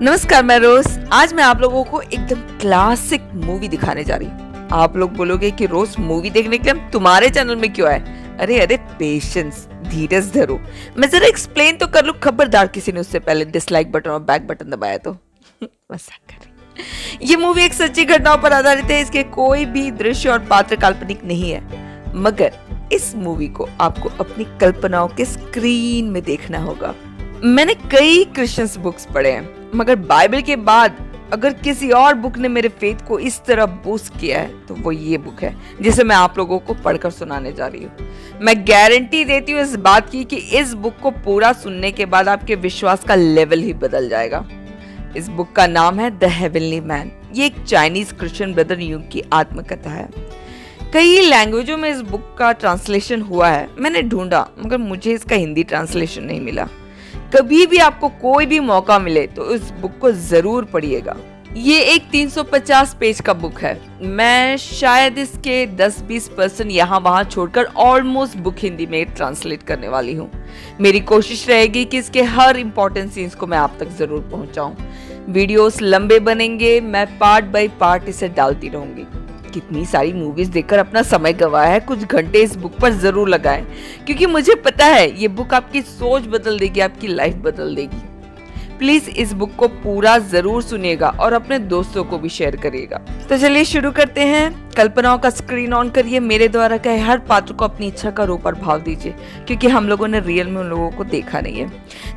नमस्कार, मैं रोज। आज मैं आप लोगों को एकदम क्लासिक मूवी दिखाने जा रही हूँ। आप लोग बोलोगे कि रोज मूवी देखने के लिए हम तुम्हारे चैनल में क्यों आए? अरे अरे, पेशेंस, धीरज धरो। मैं जरा एक्सप्लेन तो कर लूं। खबरदार किसी ने उससे पहले डिसलाइक बटन और बैक बटन दबाया तो। मजाक कर रही। ये मूवी एक सच्ची घटनाओं पर आधारित है। इसके कोई भी दृश्य और पात्र काल्पनिक नहीं है, मगर इस मूवी को आपको अपनी कल्पनाओं के स्क्रीन में देखना होगा। मैंने कई क्रिश्चियंस बुक्स पढ़े हैं, मगर बाइबल के बाद अगर किसी और बुक ने मेरे फेथ को इस तरह बूस्ट किया है तो वो ये बुक है, जिसे मैं आप लोगों को पढ़कर सुनाने जा रही हूँ। मैं गारंटी देती हूँ इस बात की कि इस बुक को पूरा सुनने के बाद आपके विश्वास का लेवल ही बदल जाएगा। इस बुक का नाम है द हेवनली मैन। ये एक चाइनीज क्रिश्चियन ब्रदर यूंग की आत्मकथा है। कई लैंग्वेजों में इस बुक का ट्रांसलेशन हुआ है। मैंने ढूंढा, मगर मुझे इसका हिंदी ट्रांसलेशन नहीं मिला। कभी भी आपको कोई भी मौका मिले तो इस बुक को जरूर पढ़िएगा। ये एक 350 पेज का बुक है। मैं शायद इसके 10-20% यहाँ वहाँ छोड़कर ऑलमोस्ट बुक हिंदी में ट्रांसलेट करने वाली हूँ। मेरी कोशिश रहेगी कि इसके हर इंपॉर्टेंट सीन्स को मैं आप तक जरूर पहुँचाऊँ। वीडियोस लंबे बनेंगे, मैं पार्ट बाय पार्ट इसे डालती रहूंगी। कितनी सारी मूवीज देखकर अपना समय गवाया है, कुछ घंटे इस बुक पर जरूर लगाएं, क्योंकि मुझे पता है ये बुक आपकी सोच बदल देगी, आपकी लाइफ बदल देगी। प्लीज इस बुक को पूरा जरूर सुनिएगा और अपने दोस्तों को भी शेयर करिएगा। तो चलिए शुरू करते हैं। कल्पनाओं का स्क्रीन ऑन करिए। मेरे द्वारा कहे हर पात्र को अपनी इच्छा का रूप और भाव दीजिए, क्योंकि हम लोगों ने रियल में उन लोगों को देखा नहीं है।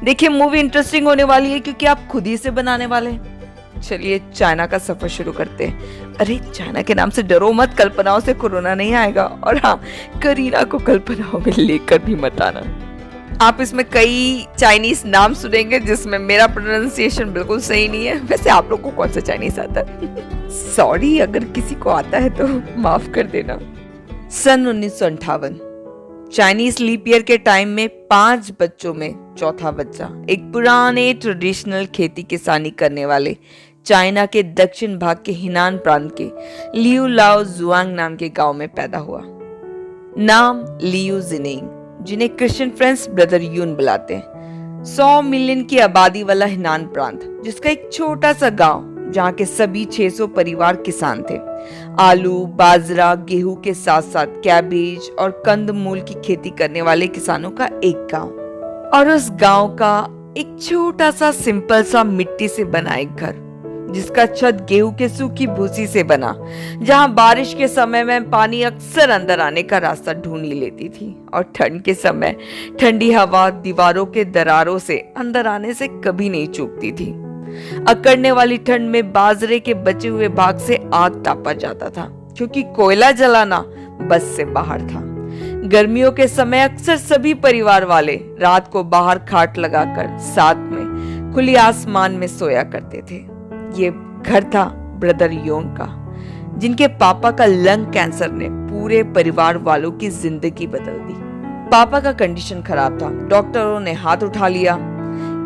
देखिए, मूवी इंटरेस्टिंग होने वाली है, क्योंकि आप खुद ही से बनाने वाले हैं। चलिए चाइना का सफर शुरू करते हैं। अरे, चाइना के नाम से डरो मत, कल्पनाओं से कोरोना नहीं आएगा। और हाँ, करीना को कल्पनाओं में लेकर भी मत आना। आप इसमें कई चाइनीज नाम सुनेंगे जिसमें मेरा प्रोनाउंसिएशन बिल्कुल सही नहीं है। वैसे आप लोग को कौन सा चाइनीज आता है? सॉरी, अगर किसी को आता है तो माफ कर देना। सन 1958 चाइनीज लीप ईयर के टाइम में 5 बच्चों में चौथा बच्चा एक पुराने ट्रेडिशनल खेती किसानी करने वाले चाइना के दक्षिण भाग के हिनान प्रांत के लियू लाओ जुआंग नाम के गांव में पैदा हुआ। नाम लियू जिनिंग, जिन्हें क्रिश्चियन फ्रेंड्स ब्रदर यून बुलाते हैं। 100 मिलियन की आबादी वाला हिनान प्रांत, जिसका एक छोटा सा गांव जहाँ के सभी 600 परिवार किसान थे। आलू, बाजरा, गेहूं के साथ साथ कैबेज और कंदमूल की खेती करने वाले किसानों का एक गांव। और उस गांव का एक छोटा सा सिंपल सा मिट्टी से बना एक घर, जिसका छत गेहूं के सूखी भूसी से बना, जहां बारिश के समय में पानी अक्सर अंदर आने का रास्ता ढूंढ ही लेती थी। और ठंड के समय ठंडी हवा दीवारों के दरारों से अंदर आने से कभी नहीं चूकती थी। अकड़ने वाली ठंड में बाजरे के बचे हुए भाग से आग तापा जाता था, क्योंकि कोयला जलाना बस से बाहर था। गर्मियों के समय अक्सर सभी परिवार वाले रात को बाहर खाट लगाकर साथ में खुली आसमान में सोया करते थे। ये घर था ब्रदर योन का, जिनके पापा का लंग कैंसर ने पूरे परिवार वालों की जिंदगी बदल दी। पापा का कंडीशन खराब था। डॉक्टरों ने हाथ उठा लिया।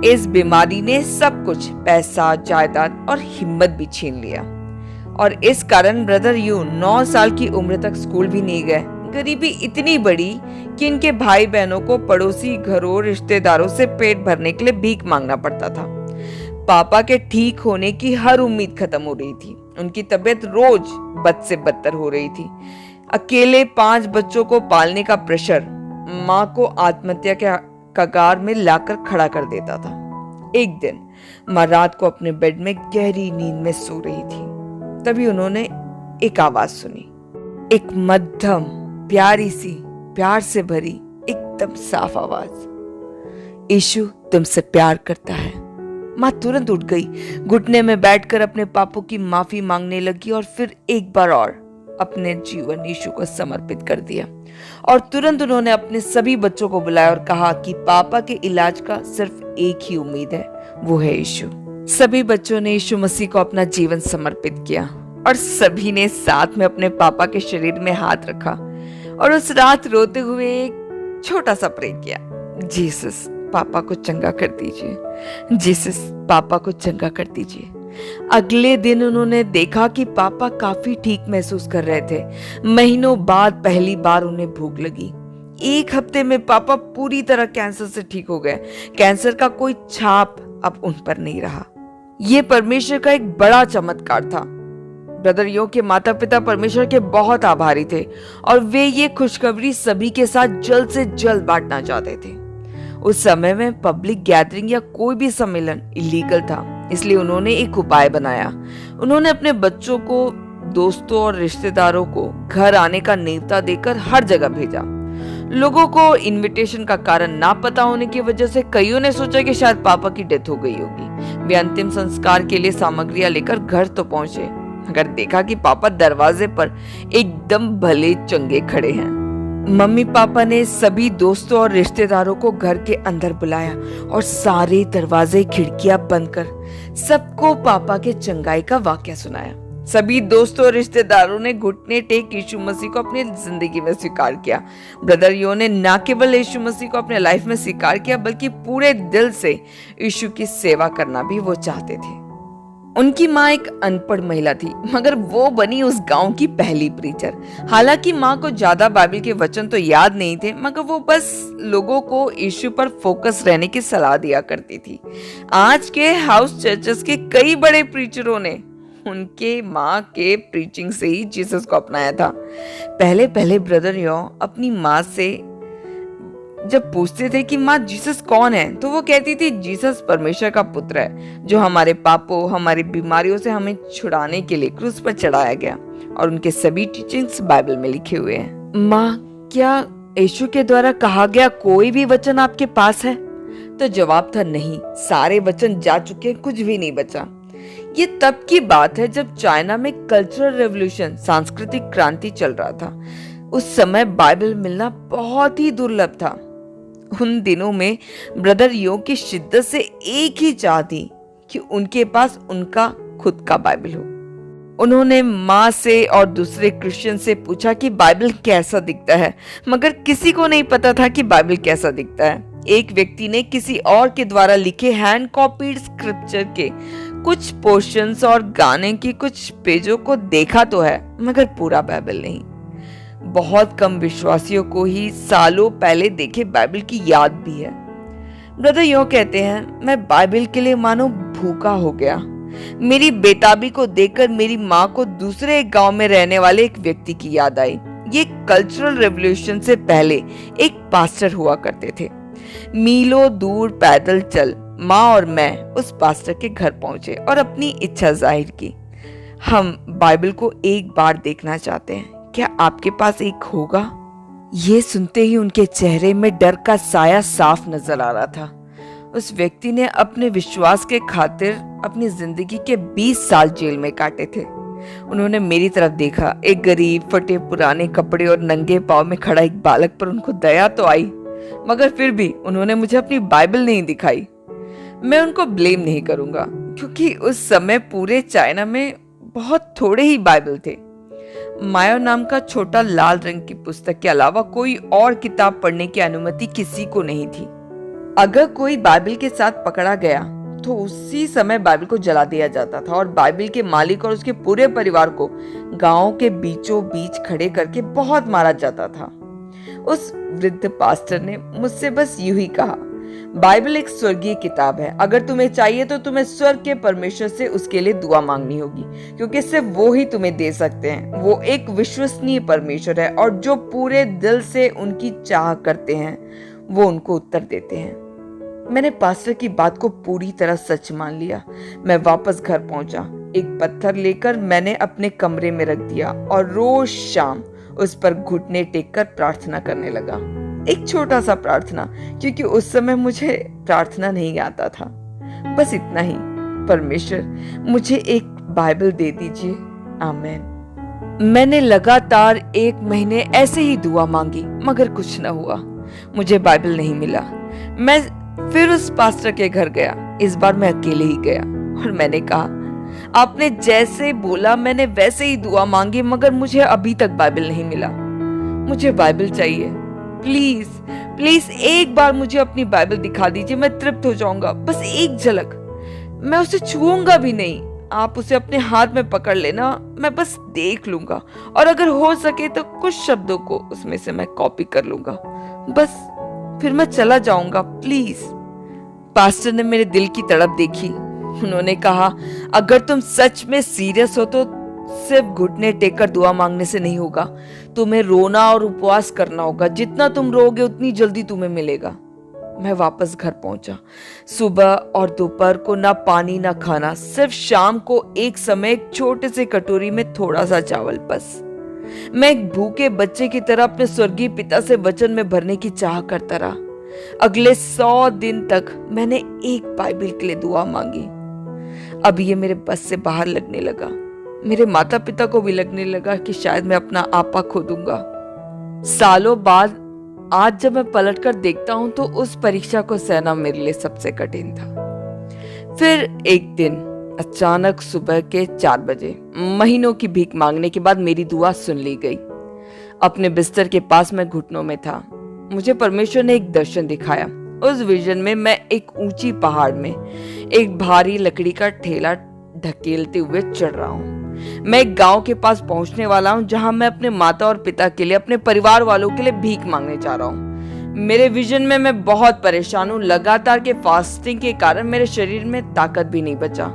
इस बीमारी ने सब कुछ, पैसा, जायदाद और हिम्मत भी छीन लिया। और इस कारण ब्रदर यू 9 साल की उम्र तक स्कूल भी नहीं गए। गरीबी इतनी बड़ी कि इनके भाई बहनों को पड़ोसी घरों, रिश्तेदारों से पेट भरने के लिए भीख मांगना पड़ता था। पापा के ठीक होने की हर उम्मीद खत्म हो रही थी। उनकी तबीयत रोज बद से बदतर हो रही थी। अकेले 5 बच्चों को पालने का प्रेशर माँ को आत्महत्या के कगार में लाकर खड़ा कर देता था। एक दिन माँ रात को अपने बेड में गहरी नींद में सो रही थी। तभी उन्होंने एक आवाज सुनी। एक मध्यम, प्यारी सी, प्यार से भरी, एकदम साफ आवाज। यीशु तुमसे प्यार करता है। माँ तुरंत उठ गई, घुटने में बैठकर अपने पापों की माफी मांगने लगी और फिर एक बार और अपने जीवन यीशु को समर्पित कर दिया। और तुरंत उन्होंने अपने सभी बच्चों को बुलाया और कहा कि पापा के इलाज का सिर्फ एक ही उम्मीद है, वो है यीशु। सभी बच्चों ने यीशु मसीह को अपना जीवन समर्पित किया और सभी ने साथ में अपने पापा के शरीर में हाथ रखा और उस रात रोते हुए एक छोटा सा प्रे किया। जीसस, पापा को चंगा कर दीजिए। जीसस, पापा को चंगा कर दीजिए। अगले दिन उन्होंने देखा कि पापा काफी ठीक महसूस कर रहे थे। महीनों बाद पहली बार उन्हें भूख लगी। 1 हफ्ते में पापा पूरी तरह कैंसर से ठीक हो गए। कैंसर का कोई छाप अब उन पर नहीं रहा। ये परमेश्वर का एक बड़ा चमत्कार था। ब्रदर यो के माता पिता परमेश्वर के बहुत आभारी थे और वे ये खुशखबरी सभी के साथ जल्द से जल्द बांटना चाहते थे। उस समय में पब्लिक गैदरिंग या कोई भी सम्मेलन इलीगल था, इसलिए उन्होंने एक उपाय बनाया। उन्होंने अपने बच्चों को, दोस्तों और रिश्तेदारों को घर आने का न्योता देकर हर जगह भेजा। लोगों को इनविटेशन का कारण ना पता होने की वजह से कईयों ने सोचा कि शायद पापा की डेथ हो गई होगी। वे अंतिम संस्कार के लिए सामग्रियां लेकर घर तो पहुंचे, मगर देखा कि पापा दरवाजे पर एकदम भले चंगे खड़े हैं। मम्मी पापा ने सभी दोस्तों और रिश्तेदारों को घर के अंदर बुलाया और सारे दरवाजे खिड़कियां बंद कर सबको पापा के चंगाई का वाकया सुनाया। सभी दोस्तों और रिश्तेदारों ने घुटने टेक यीशु मसीह को अपनी जिंदगी में स्वीकार किया। ब्रदर यो ने न केवल यीशु मसीह को अपने लाइफ में स्वीकार किया, बल्कि पूरे दिल से यीशु की सेवा करना भी वो चाहते थे। उनकी माँ एक अनपढ़ महिला थी, मगर वो बनी उस गांव की पहली प्रीचर। हालांकि माँ को ज्यादा बाइबल के वचन तो याद नहीं थे, मगर वो बस लोगों को यीशु पर फोकस रहने की सलाह दिया करती थी। आज के हाउस चर्चेस के कई बड़े प्रीचरों ने उनके माँ के प्रीचिंग से ही जीसस को अपनाया था। पहले पहले ब्रदर यो अपनी माँ से जब पूछते थे कि माँ जीसस कौन है, तो वो कहती थी जीसस परमेश्वर का पुत्र है जो हमारे पापों, हमारी बीमारियों से हमें छुड़ाने के लिए क्रूस पर चढ़ाया गया। और उनके सभी टीचिंग्स बाइबल में लिखे हुए हैं। माँ, क्या यीशु के द्वारा कहा गया कोई भी वचन आपके पास है? तो जवाब था नहीं, सारे वचन जा चुके, कुछ भी नहीं बचा। ये तब की बात है जब चाइना में कल्चरल रेवोल्यूशन, सांस्कृतिक क्रांति चल रहा था। उस समय बाइबल मिलना बहुत ही दुर्लभ था। उन दिनों में ब्रदर यो की शिद्दत से एक ही चाह थी कि उनके पास उनका खुद का बाइबल हो। उन्होंने माँ से और दूसरे क्रिश्चियन से पूछा कि बाइबल कैसा दिखता है, मगर किसी को नहीं पता था कि बाइबल कैसा दिखता है। एक व्यक्ति ने किसी और के द्वारा लिखे हैंड कॉपीड स्क्रिप्चर के कुछ पोर्शंस और गाने की कुछ पेजों को देखा तो है, मगर पूरा बाइबल नहीं। बहुत कम विश्वासियों को ही सालों पहले देखे बाइबल की याद भी है। ब्रदर यो कहते हैं, मैं बाइबल के लिए मानो भूखा हो गया। मेरी बेताबी को देखकर मेरी माँ को दूसरे गांव में रहने वाले एक व्यक्ति की याद आई। ये कल्चरल रेवोल्यूशन से पहले एक पास्टर हुआ करते थे। मीलों दूर पैदल चल माँ और मैं उस पास्टर के घर पहुंचे और अपनी इच्छा जाहिर की। हम बाइबल को एक बार देखना चाहते हैं, क्या आपके पास एक होगा? ये सुनते ही उनके चेहरे में डर का साया साफ नजर आ रहा था। उस व्यक्ति ने अपने विश्वास के खातिर अपनी जिंदगी के 20 साल जेल में काटे थे। उन्होंने मेरी तरफ देखा। एक गरीब, फटे पुराने कपड़े और नंगे पांव में खड़ा एक बालक पर उनको दया तो आई, मगर फिर भी उन्होंने मुझे अपनी बाइबल नहीं दिखाई। मैं उनको ब्लेम नहीं करूंगा, क्योंकि उस समय पूरे चाइना में बहुत थोड़े ही बाइबल थे। मायो नाम का छोटा लाल रंग की पुस्तक के अलावा कोई और किताब पढ़ने की अनुमति किसी को नहीं थी। अगर कोई बाइबल के साथ पकड़ा गया तो उसी समय बाइबल को जला दिया जाता था और बाइबल के मालिक और उसके पूरे परिवार को गांव के बीचों बीच खड़े करके बहुत मारा जाता था। उस वृद्ध पास्टर ने मुझसे बस यूं ही कहा, बाइबल एक स्वर्गीय किताब है। अगर तुम्हें चाहिए तो तुम्हें स्वर्ग के परमेश्वर से उसके लिए दुआ मांगनी होगी, क्योंकि सिर्फ वो ही तुम्हें दे सकते हैं। वो एक विश्वसनीय परमेश्वर है और जो पूरे दिल से उनकी चाह करते हैं वो उनको उत्तर देते हैं। मैंने पास्टर की बात को पूरी तरह सच मान लिया। मैं वापस घर पहुंचा। एक पत्थर लेकर मैंने अपने कमरे में रख दिया और रोज शाम उस पर घुटने टेक कर प्रार्थना करने लगा। एक छोटा सा प्रार्थना, क्योंकि उस समय मुझे प्रार्थना नहीं आता था। बस इतना ही, परमेश्वर मुझे एक बाइबल दे दीजिए, आमीन। मैंने लगातार 1 महीने ऐसे ही दुआ मांगी, मगर कुछ न हुआ। मुझे बाइबल नहीं मिला। मैं फिर उस पास्टर के घर गया। इस बार मैं अकेले ही गया और मैंने कहा, आपने जैसे बोला मैंने वैसे ही दुआ मांगी, मगर मुझे अभी तक बाइबल नहीं मिला। मुझे बाइबल चाहिए, प्लीज प्लीज एक बार मुझे अपनी बाइबल दिखा दीजिए। मैं तृप्त हो जाऊंगा, बस एक झलक। मैं उसे छूऊंगा भी नहीं, आप उसे अपने हाथ में पकड़ लेना, मैं बस देख लूंगा और अगर हो सके तो कुछ शब्दों को उसमें से मैं कॉपी कर लूंगा, बस फिर मैं चला जाऊंगा, प्लीज। पास्टर ने मेरे दिल की तड़प देखी। उन्होंने कहा, अगर तुम सच में सीरियस हो तो सिर्फ घुटने टेक कर दुआ मांगने से नहीं होगा, तुम्हें रोना और उपवास करना होगा। जितना तुम रोगे उतनी जल्दी तुम्हें मिलेगा। मैं वापस घर पहुंचा। सुबह और दोपहर को ना पानी ना खाना, सिर्फ शाम को एक समय एक छोटे से कटोरी में थोड़ा सा चावल बस। मैं एक भूखे बच्चे की तरह अपने स्वर्गीय पिता से वचन में भरने की चाह करता रहा। अगले 100 दिन तक मैंने एक बाइबल के लिए दुआ मांगी। अब ये मेरे बस से बाहर लगने लगा। मेरे माता पिता को भी लगने लगा कि शायद मैं अपना आपा खो दूंगा। सालों बाद आज जब मैं पलट कर देखता हूं तो उस परीक्षा को सहना मेरे लिए सबसे कठिन था। फिर एक दिन अचानक सुबह के 4 बजे महीनों की भीख मांगने के बाद मेरी दुआ सुन ली गई। अपने बिस्तर के पास मैं घुटनों में था। मुझे परमेश्वर ने एक दर्शन दिखाया। उस विजन में मैं एक ऊंची पहाड़ में एक भारी लकड़ी का ठेला ढकेलते हुए चढ़ रहा हूँ। मैं एक गांव के पास पहुंचने वाला हूँ जहां मैं अपने माता और पिता के लिए, अपने परिवार वालों के लिए भीख मांगने जा रहा हूँ। मेरे विजन में मैं बहुत परेशान हूँ। लगातार के फास्टिंग के कारण मेरे शरीर में ताकत भी नहीं बचा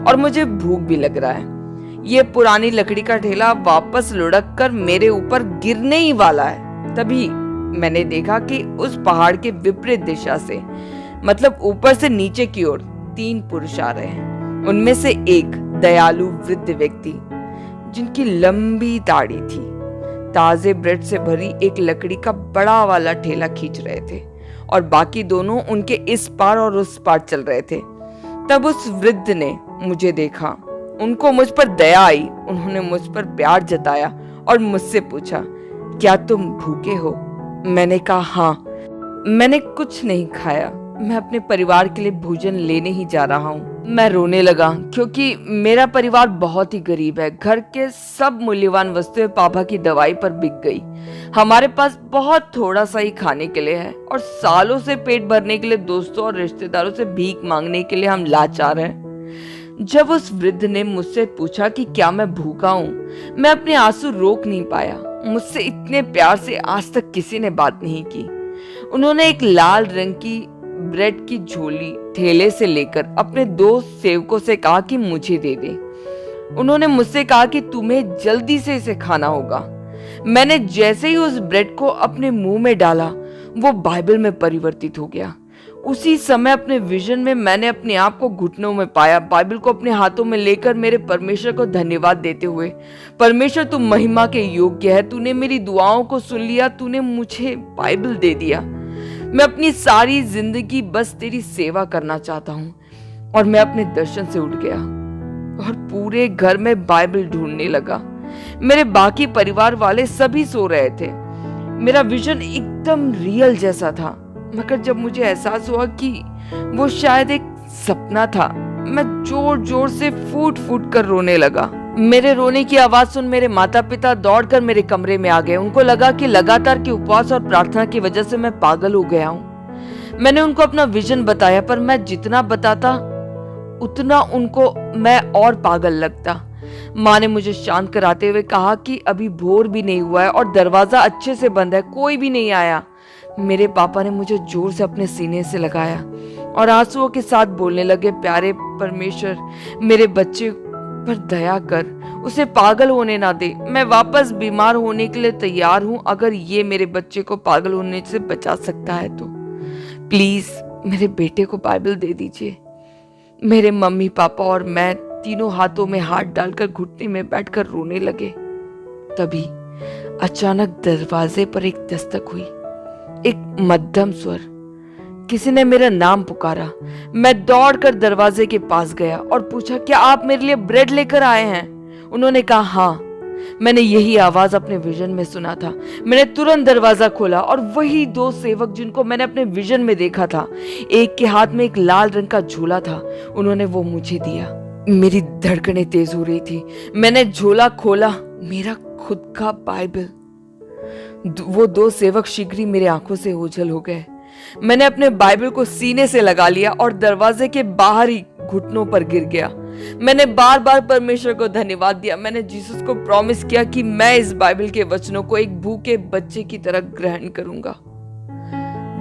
और मुझे भूख भी लग रहा है। ये पुरानी लकड़ी का ठेला वापस लुढ़क कर मेरे ऊपर गिरने ही वाला है। तभी मैंने देखा कि उस पहाड़ के विपरीत दिशा से, मतलब ऊपर से नीचे की ओर 3 पुरुष आ रहे हैं। उनमें से एक दयालु वृद्ध व्यक्ति जिनकी लंबी दाढ़ी थी, ताजे ब्रेड से भरी एक लकड़ी का बड़ा वाला ठेला खींच रहे थे और बाकी दोनों उनके इस पार और उस पार चल रहे थे। तब उस वृद्ध ने मुझे देखा। उनको मुझ पर दया आई। उन्होंने मुझ पर प्यार जताया और मुझसे पूछा, क्या तुम भूखे हो? मैंने कहा, हाँ, मैंने कुछ नहीं खाया। मैं अपने परिवार के लिए भोजन लेने ही जा रहा हूँ। मैं रोने लगा क्योंकि मेरा परिवार बहुत ही गरीब है। घर के सब मूल्यवान वस्तुएं पापा की दवाई पर बिक गई। हमारे पास बहुत थोड़ा सा ही खाने के लिए है और सालों से पेट भरने के लिए दोस्तों और रिश्तेदारों से भीख मांगने के लिए हम लाचार हैं। जब उस वृद्ध ने मुझसे पूछा कि क्या मैं भूखा हूँ, मैं अपने आंसू रोक नहीं पाया। मुझसे इतने प्यार से आज तक किसी ने बात नहीं की। उन्होंने एक लाल रंग की ब्रेड की झोली ठेले से लेकर अपने 2 सेवकों से कहा कि मुझे दे दे। उन्होंने मुझसे कहा कि तुम्हें जल्दी से इसे खाना होगा। मैंने जैसे ही उस ब्रेड को अपने मुंह में डाला, वो बाइबल में परिवर्तित हो गया। उसी समय अपने विजन में मैंने अपने आप को घुटनों में पाया, बाइबल को अपने हाथों में लेकर मेरे परमेश्वर को धन्यवाद देते हुए, परमेश्वर तुम महिमा के योग्य है, तूने मेरी दुआओं को सुन लिया, तूने मुझे बाइबल दे दिया। मैं अपनी सारी जिंदगी बस तेरी सेवा करना चाहता हूँ। और मैं अपने दर्शन से उठ गया और पूरे घर में बाइबल ढूंढने लगा। मेरे बाकी परिवार वाले सभी सो रहे थे। मेरा विजन एकदम रियल जैसा था, मगर जब मुझे एहसास हुआ कि वो शायद एक सपना था, मैं जोर जोर से फूट फूट कर रोने लगा। मेरे रोने की आवाज सुन मेरे माता पिता दौड़कर मेरे कमरे में आ गए। उनको लगा कि लगातार के उपवास और प्रार्थना की वजह से मैं पागल हो गया हूँ। मैंने उनको अपना विजन बताया, पर मैं जितना बताता उतना उनको मैं और पागल लगता। माँ ने मुझे शांत कराते हुए कहा कि अभी भोर भी नहीं हुआ है और दरवाजा अच्छे से बंद है, कोई भी नहीं आया। मेरे पापा ने मुझे जोर से अपने सीने से लगाया और आंसुओं के साथ बोलने लगे, प्यारे परमेश्वर, मेरे बच्चे पर दया कर, उसे पागल होने ना दे। मैं वापस बीमार होने के लिए तैयार हूँ। अगर ये मेरे बच्चे को पागल होने से बचा सकता है तो प्लीज मेरे बेटे को बाइबल दे दीजिए। मेरे मम्मी पापा और मैं तीनों हाथों में हाथ डालकर घुटने में बैठकर रोने लगे। तभी अचानक दरवाजे पर एक दस्तक हुई, एक मध्यम स्वर। किसी ने मेरा नाम पुकारा। मैं दौड़कर दरवाजे के पास गया और पूछा, क्या आप मेरे लिए ब्रेड लेकर आए हैं? उन्होंने कहा, हाँ। मैंने यही आवाज अपने विजन में सुना था। मैंने तुरंत दरवाजा खोला और वही 2 सेवक जिनको मैंने अपने विजन में देखा था, एक के हाथ में एक लाल रंग का झोला था, उन्होंने वो मुझे दिया। मेरी धड़कनें तेज हो रही थी। मैंने झोला खोला, मेरा खुद का बाइबल। वो 2 सेवक शीघ्र ही मेरे आंखों से ओझल हो गए। मैंने अपने बाइबल को सीने से लगा लिया और दरवाजे के बाहर ही घुटनों पर गिर गया। मैंने बार बार परमेश्वर को धन्यवाद दिया। मैंने जीसस को प्रॉमिस किया कि मैं इस बाइबल के वचनों को एक भूखे बच्चे की तरह ग्रहण करूंगा।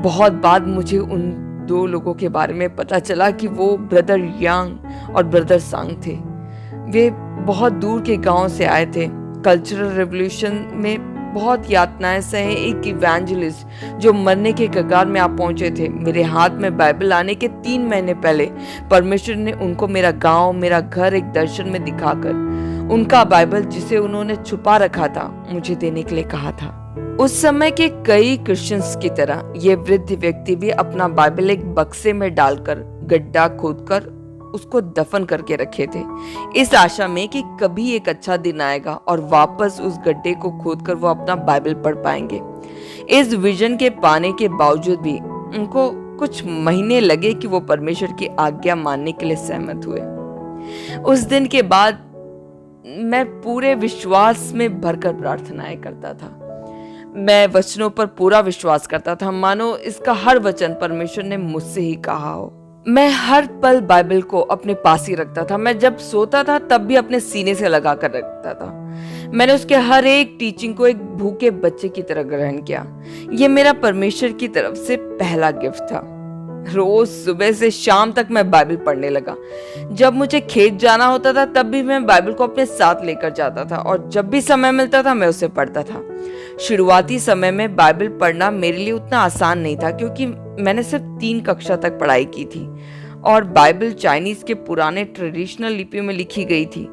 बहुत बाद मुझे उन 2 लोगों के बारे में पता चला कि वो ब्रदर यांग और ब्रदर सांग थे। वे बहुत दूर के गांव से आए थे। कल्चरल रेवोल्यूशन में बहुत यातनाएं सहे एक इवेंजलिस्ट जो मरने के कगार में आप पहुंचे थे। मेरे हाथ में बाइबल आने के 3 महीने पहले परमेश्वर ने उनको मेरा गांव, मेरा घर एक दर्शन में दिखाकर उनका बाइबल, जिसे उन्होंने छुपा रखा था, मुझे देने के लिए कहा था। उस समय के कई क्रिश्चियंस की तरह ये वृद्ध व्यक्ति भी अपना बाइबल एक बक्से में डालकर गड्ढा खोदकर उसको दफन करके रखे थे, इस आशा में कि कभी एक अच्छा दिन आएगा और वापस उस गड्ढे को खोदकर वो अपना बाइबल पढ़ पाएंगे। इस विजन के पाने के बावजूद भी उनको कुछ महीने लगे कि वो परमेश्वर की आज्ञा मानने के लिए सहमत हुए। उस दिन के बाद मैं पूरे विश्वास में भरकर प्रार्थनाएं करता था। मैं वचनों पर पूरा विश्वास करता था, मानो इसका हर वचन परमेश्वर ने मुझसे ही कहा हो। मैं हर पल बाइबल को अपने पास ही रखता था। मैं जब सोता था तब भी अपने सीने से लगा कर रखता था। मैंने उसके हर एक टीचिंग को एक भूखे बच्चे की तरह ग्रहण किया। ये मेरा परमेश्वर की तरफ से पहला गिफ्ट था। रोज सुबह से शाम तक मैं बाइबल पढ़ने लगा। जब मुझे खेत जाना होता था तब भी मैं बाइबल को अपने साथ लेकर जाता था और जब भी समय मिलता था मैं उसे पढ़ता था। शुरुआती समय में बाइबल पढ़ना मेरे लिए उतना आसान नहीं था, क्योंकि मैंने सिर्फ 3 कक्षा तक पढ़ाई की थी और बाइबल चाइनीज के पुराने ट्रेडिशनल लिपि में लिखी गई थी।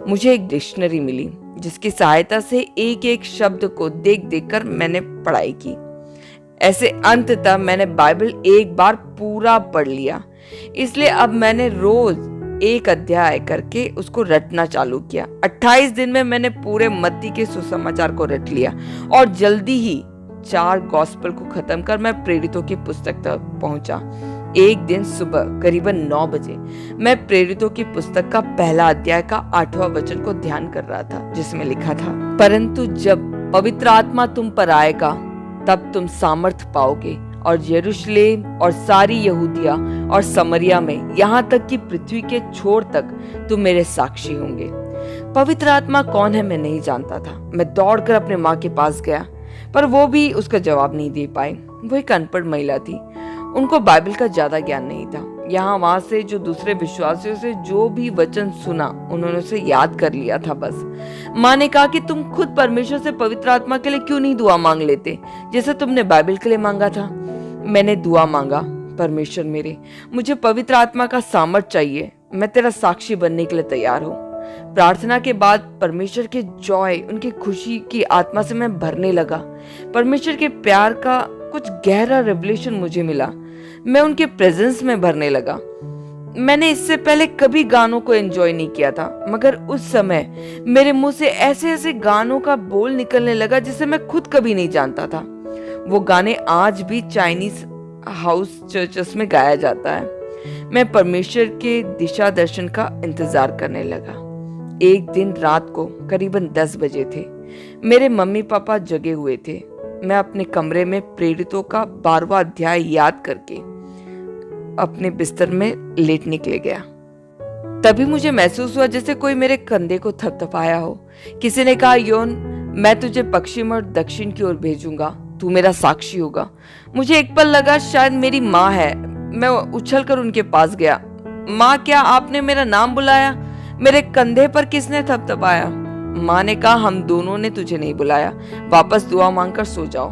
मुझे एक डिक्शनरी मिली जिसकी सहायता से एक एक शब्द को देख देख कर मैंने पढ़ाई की। ऐसे अंततः मैंने बाइबल एक बार पूरा पढ़ लिया। इसलिए अब मैंने रोज एक अध्याय करके उसको रटना चालू किया। 28 दिन में मैंने पूरे मत्ती के सुसमाचार को रट लिया और जल्दी ही 4 गॉस्पेल को खत्म कर मैं प्रेरितों की पुस्तक तक पहुंचा। एक दिन सुबह करीबन 9 बजे मैं प्रेरितों की पुस्तक का पहला अध्याय का 8वां वचन को ध्यान कर रहा था, जिसमें लिखा था, परंतु जब पवित्र आत्मा तुम पर आएगा तब तुम सामर्थ पाओगे और यरूशलेम और सारी यहूदिया और समरिया में, यहाँ तक कि पृथ्वी के छोर तक तुम मेरे साक्षी होंगे। पवित्र आत्मा कौन है मैं नहीं जानता था। मैं दौड़कर अपने माँ के पास गया, पर वो भी उसका जवाब नहीं दे पाई। वो एक अनपढ़ महिला थी, उनको बाइबल का ज्यादा ज्ञान नहीं था। यहाँ वहां से जो दूसरे विश्वासियों से जो भी वचन सुना उन्होंने उसे याद कर लिया था बस। माँ ने कहा कि तुम खुद परमेश्वर से पवित्र आत्मा के लिए क्यों नहीं दुआ मांग लेते जैसे तुमने बाइबल के लिए मांगा था। मैंने दुआ मांगा, परमेश्वर मेरे, मुझे पवित्र आत्मा का सामर्थ चाहिए, मैं तेरा साक्षी बनने के लिए तैयार हूँ। प्रार्थना के बाद परमेश्वर के जॉय, उनकी खुशी की आत्मा से मैं भरने लगा। परमेश्वर के प्यार का कुछ गहरा रेवलेशन मुझे मिला। मैं उनके प्रेजेंस में भरने लगा। मैंने इससे पहले कभी गानों को एंजॉय नहीं किया था, मगर उस समय मेरे मुंह से ऐसे ऐसे गानों का बोल निकलने लगा जिसे मैं खुद कभी नहीं जानता था। वो गाने आज भी चाइनीज हाउस चर्चेस में गाया जाता है। मैं परमेश्वर के दिशा दर्शन का इंतजार करने लगा। एक दिन रात को करीबन 10 बजे थे। मेरे मम्मी पापा जगे हुए थे। मैं अपने कमरे में प्रेरितों का 12वां अध्याय याद करके अपने बिस्तर में लेटने के लिए गया। तभी मुझे महसूस हुआ जैसे कोई मेरे कंधे को थपथपाया हो। किसी ने कहा, योन, मैं तुझे पश्चिम और दक्षिण की ओर भेजूंगा, तू मेरा साक्षी होगा। मुझे एक पल लगा शायद मेरी माँ है। मैं उछलकर उनके पास गया। माँ, क्या आपने मेरा नाम बुलाया? मेरे कंधे पर किसने थपथपाया? माँ ने कहा, हम दोनों ने तुझे नहीं बुलाया, वापस दुआ मांगकर सो जाओ।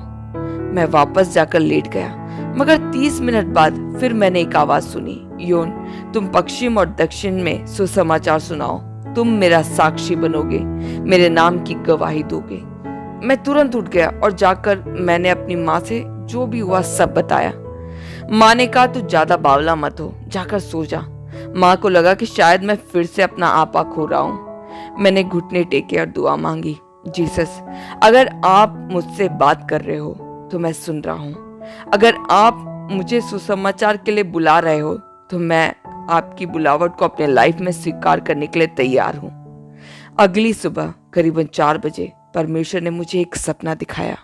मैं वापस जाकर लेट गया, मगर 30 मिनट बाद फिर मैंने एक आवाज सुनी, योन, तुम पश्चिम और दक्षिण में सुसमाचार सुनाओ, तुम मेरा साक्षी बनोगे, मेरे नाम की गवाही दोगे। मैं तुरंत उठ गया और जाकर मैंने अपनी माँ से जो भी हुआ सब बताया। माँ ने कहा, तू ज्यादा बावला मत हो, जाकर सो जा। माँ को लगा कि शायद मैं फिर से अपना आपा खो रहा हूँ। मैंने घुटने टेके और दुआ मांगी, जीसस, अगर आप मुझसे बात कर रहे हो तो मैं सुन रहा हूँ। अगर आप मुझे सुसमाचार के लिए बुला रहे हो तो मैं आपकी बुलावट को अपने लाइफ में स्वीकार करने के लिए तैयार हूँ। अगली सुबह करीबन 4 बजे परमेश्वर ने मुझे एक सपना दिखाया।